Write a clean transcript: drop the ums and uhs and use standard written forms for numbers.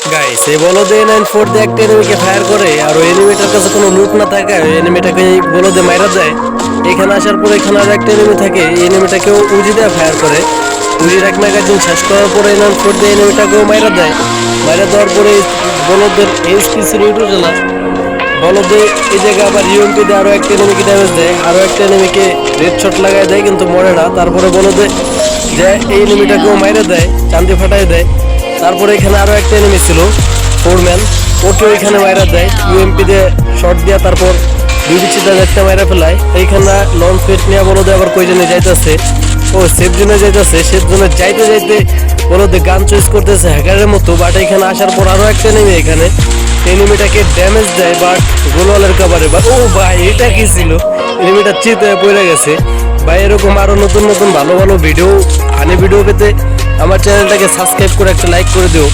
Guys এই বলদে 94 দিয়ে একটা এনিমিকে ফায়ার করে আর ওই এনিমিটার কাছে কোনো লুট না থাকে ওই এনিমিটাকে এই বলদে মাইরা যায়। এখানে আসার পর এখানে আর একটা এনিমি থাকে, এই এনিমিটাকেও উজি দিয়ে ফায়ার করে। উজির এক ম্যাগাজিন শেষ করার পরে 94 দিয়ে এনিমিটাকেও মাইরা দেয়। মাইরা দেওয়ার পরে বলদের এইচপি ছিল উঠে না। বলদে এই জায়গায় আবার ইউএমপি দিয়ে আরো একটা এনিমিকে ড্যামেজ দেয়, আরো একটা এনিমিকে রেড শট লাগায় দেয় কিন্তু মরে না। তারপরে বলদে যে এই এনিমিটাকেও মাইরা দেয়, চান্দি ফাটাই দেয়। তারপরে এখানে আরো একটা এনিমি ছিল ফোরম্যান, ওকে ওইখানে মাইরা দেয় ইউএমপি দিয়ে শট দিয়া। তারপর দুই বিচিটা একটা মাইরা ফেলায়। এইখানে লঞ্চ পেট নিয়ে বলদে আবার কই জনে যাইতেছে, ও সেফ জোনে যাইতেছে। সেফ জোনে যাইতে যাইতে বলদে গান চয়েস করতেছে হ্যাকারের মতো। বাট এখানে আসার পর আরো একটা এনিমি এখানে এনিমিটাকে ড্যামেজ দেয় বাট গোলওয়ালের কাভারে। বা ও ভাই এটা কি ছিল, এনিমিটা চিত হয়ে পড়ে গেছে। ভাই এরকম আরো নতুন নতুন ভালো ভালো ভিডিও ফানি ভিডিও পেতে আমার চ্যানেলটাকে সাবস্ক্রাইব করে একটা লাইক করে দিও।